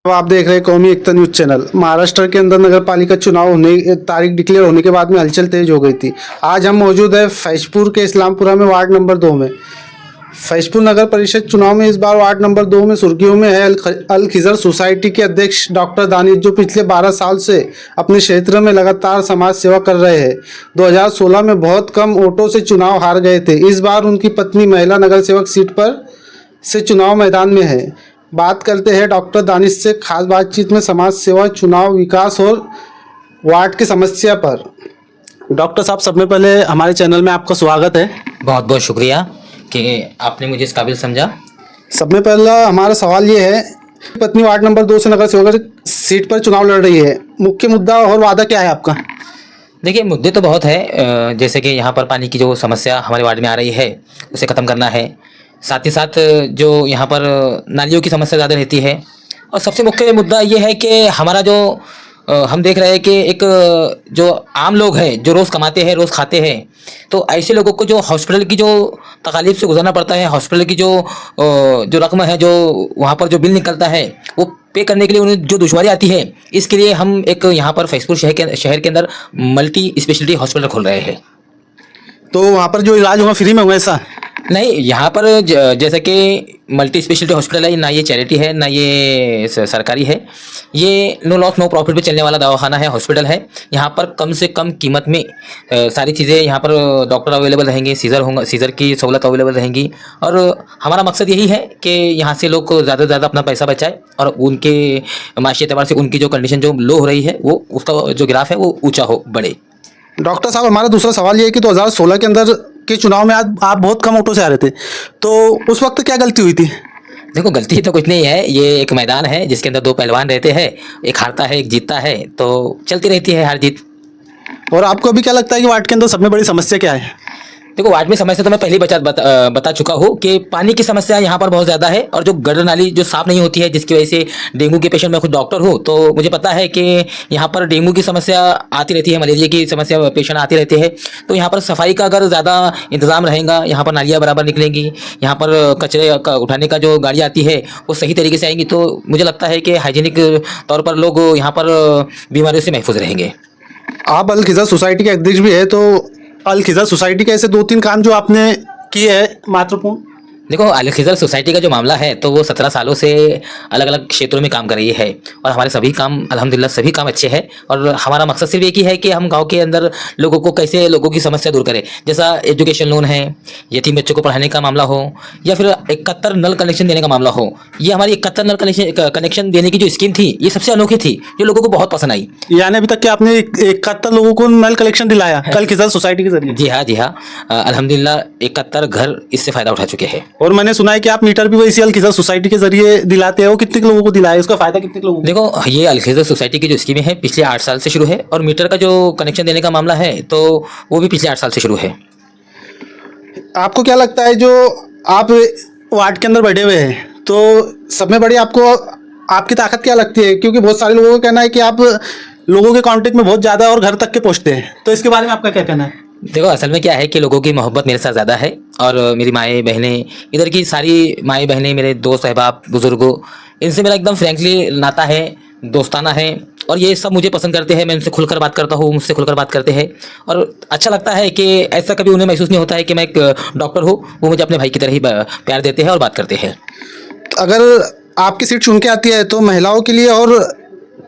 तो आप देख रहे हैं कौमी एकता न्यूज चैनल। महाराष्ट्र के अंदर नगर पालिका चुनाव होने तारीख डिक्लेयर होने के बाद में हलचल तेज हो गई थी। आज हम मौजूद है फैजपुर के इस्लामपुरा में वार्ड नंबर 2 में। फैजपुर नगर परिषद चुनाव में इस बार वार्ड नंबर 2 में सुर्खियों में है अल खिजर सोसाइटी के अध्यक्ष डॉक्टर दानिश, जो पिछले 12 साल से अपने क्षेत्र में लगातार समाज सेवा कर रहे हैं। 2016 में बहुत कम वोटों से चुनाव हार गए थे। इस बार उनकी पत्नी महिला नगर सेवक सीट पर से चुनाव मैदान में है। बात करते हैं डॉक्टर दानिश से खास बातचीत में समाज सेवा, चुनाव, विकास और वार्ड की समस्या पर। डॉक्टर साहब, सब में पहले हमारे चैनल में आपका स्वागत है। बहुत बहुत शुक्रिया कि आपने मुझे इस काबिल समझा। सब में पहला हमारा सवाल ये है, पत्नी वार्ड नंबर 2 से नगर सेवक सीट पर चुनाव लड़ रही है, मुख्य मुद्दा और वादा क्या है आपका? देखिए, मुद्दे तो बहुत है, जैसे कि यहाँ पर पानी की जो समस्या हमारे वार्ड में आ रही है उसे ख़त्म करना है। साथ ही साथ जो यहाँ पर नालियों की समस्या ज़्यादा रहती है, और सबसे मुख्य मुद्दा ये है कि हमारा जो हम देख रहे हैं कि एक जो आम लोग हैं जो रोज़ कमाते हैं, रोज़ खाते हैं, तो ऐसे लोगों को जो हॉस्पिटल की जो तकालीफ से गुजरना पड़ता है, हॉस्पिटल की जो रकम है, जो वहाँ पर जो बिल निकलता है, वो पे करने के लिए उन्हें जो दुश्वारी आती है, इसके लिए हम एक यहाँ पर फैजपुर शहर के अंदर मल्टी स्पेशलिटी हॉस्पिटल खोल रहे हैं। तो वहाँ पर जो इलाज होगा फ्री में होगा ऐसा? नहीं, यहाँ पर जैसे कि मल्टी स्पेशलिटी हॉस्पिटल है, ना ये चैरिटी है ना ये सरकारी है, ये नो लॉस नो प्रॉफिट पे चलने वाला दवाखाना है, हॉस्पिटल है। यहाँ पर कम से कम कीमत में सारी चीज़ें, यहाँ पर डॉक्टर अवेलेबल रहेंगे, सीज़र की सहूलत अवेलेबल रहेंगी, और हमारा मकसद यही है कि यहाँ से लोग ज़्यादा से ज़्यादा अपना पैसा बचाए और उनके माशी एतबार से उनकी जो कंडीशन जो लो हो रही है, वो उसका जो ग्राफ है वो ऊँचा हो बढ़े। डॉक्टर साहब, हमारा दूसरा सवाल ये है कि 2016 के अंदर के चुनाव में आप बहुत कम वोटों से आ रहे थे, तो उस वक्त क्या गलती हुई थी? देखो, गलती तो कुछ नहीं है, ये एक मैदान है जिसके अंदर दो पहलवान रहते हैं, एक हारता है एक जीतता है, तो चलती रहती है हार जीत। और आपको अभी क्या लगता है कि वार्ड के अंदर सबसे बड़ी समस्या क्या है? देखो, वार्ड में समस्या तो मैं पहले बता चुका हूँ कि पानी की समस्या यहाँ पर बहुत ज़्यादा है, और जो गटर नाली जो साफ़ नहीं होती है, जिसकी वजह से डेंगू के पेशेंट, मैं खुद डॉक्टर हूँ तो मुझे पता है कि यहाँ पर डेंगू की समस्या आती रहती है, मलेरिया की समस्या पेशेंट आते रहते हैं। तो यहाँ पर सफाई का अगर ज़्यादा इंतज़ाम रहेगा, यहाँ पर नालियाँ बराबर निकलेंगी, यहाँ पर कचरे उठाने का जो गाड़ी आती है वो सही तरीके से आएंगी, तो मुझे लगता है कि हाइजीनिक तौर पर लोग यहाँ पर बीमारियों से महफूज रहेंगे। आप अल खिजर सोसाइटी के अध्यक्ष भी है, तो अल खिजर सोसाइटी के ऐसे 2-3 काम जो आपने किए हैं महत्वपूर्ण? देखो, अल खिजर सोसाइटी का जो मामला है, तो वो 17 सालों से अलग अलग क्षेत्रों में काम कर रही है, और हमारे सभी काम अल्हम्दुलिल्लाह सभी काम अच्छे हैं। और हमारा मकसद सिर्फ एक ही है कि हम गांव के अंदर लोगों को कैसे लोगों की समस्या दूर करें। जैसा एजुकेशन लोन है, यतीम बच्चों को पढ़ाने का मामला हो, या फिर 71 नल कनेक्शन देने का मामला हो। ये हमारी 71 नल कनेक्शन देने की जो स्कीम थी, ये सबसे अनोखी थी, जो लोगों को बहुत पसंद आई। यानी अभी तक कि आपने 71 लोगों को नल कनेक्शन दिलाया अल खिजर सोसाइटी के जरिए? जी हाँ, अल्हम्दुलिल्लाह 71 घर इससे फ़ायदा उठा चुके हैं। और मैंने सुना है कि आप मीटर भी वैसी अल खिजर सोसाइटी के जरिए दिलाते हो, कितने लोगों को दिलाया, उसका फायदा कितने लोगों को? देखो, ये अल खिजर सोसाइटी की जो स्कीमें हैं पिछले 8 साल से शुरू है, और मीटर का जो कनेक्शन देने का मामला है तो वो भी पिछले 8 साल से शुरू है। आपको क्या लगता है, जो आप वार्ड के अंदर बैठे हुए हैं, तो सब में बड़ी आपको आपकी ताकत क्या लगती है? क्योंकि बहुत सारे लोगों का कहना है कि आप लोगों के कांटेक्ट में बहुत ज़्यादा और घर तक के पहुँचते हैं, तो इसके बारे में आपका क्या कहना है? देखो, असल में क्या है कि लोगों की मोहब्बत मेरे साथ ज़्यादा है, और मेरी माएँ बहनें, इधर की सारी माएँ बहनें, मेरे दोस्त अहबाब बुज़ुर्गों, इनसे मेरा एकदम फ्रैंकली नाता है, दोस्ताना है, और ये सब मुझे पसंद करते हैं। मैं उनसे खुलकर बात करता हूँ, मुझसे खुलकर बात करते हैं, और अच्छा लगता है कि ऐसा कभी उन्हें महसूस नहीं होता है कि मैं एक डॉक्टर हूँ। वो मुझे अपने भाई की तरह ही प्यार देते हैं और बात करते हैं। अगर आपकी सीट चुन के आती है तो महिलाओं के लिए और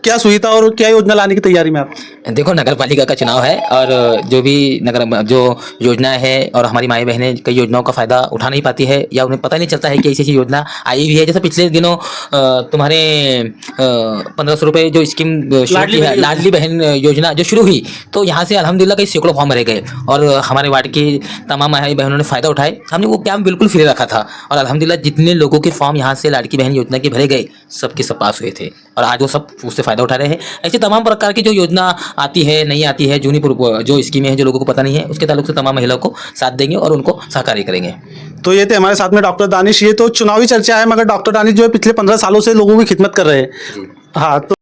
क्या सुविधा और क्या योजना लाने की तैयारी में आप? देखो, नगर पालिका का चुनाव है, और जो भी नगर जो योजनाएं हैं, और हमारी माएँ बहनें कई योजनाओं का फ़ायदा उठा नहीं पाती है, या उन्हें पता नहीं चलता है कि ऐसी योजना आई भी है। जैसे पिछले दिनों तुम्हारे 1500 रुपये जो स्कीम शुरू है, लाडली बहन योजना जो शुरू हुई, तो यहाँ से अल्हम्दुलिल्लाह कई सैकड़ों फॉर्म भरे गए, और हमारे वार्ड की तमाम माई बहनों ने फ़ायदा उठाए। हमने वो कैंप बिल्कुल फ्री रखा था, और अल्हम्दुलिल्लाह जितने लोगों के फॉर्म यहाँ से लाडली बहन योजना के भरे गए, सबके सब पास हुए थे, और आज वो सब उससे फ़ायदा उठा रहे हैं। ऐसे तमाम प्रकार की जो योजना आती है, नहीं आती है, जूनी जो स्कीमें हैं जो लोगों को पता नहीं है, उसके ताल्लुक से तमाम महिलाओं को साथ देंगे और उनको सहकार्य करेंगे। तो ये थे हमारे साथ में डॉक्टर दानिश। ये तो चुनावी चर्चा है, मगर डॉक्टर दानिश जो है पिछले 15 सालों से लोगों की खिदमत कर रहे हैं। हाँ, तो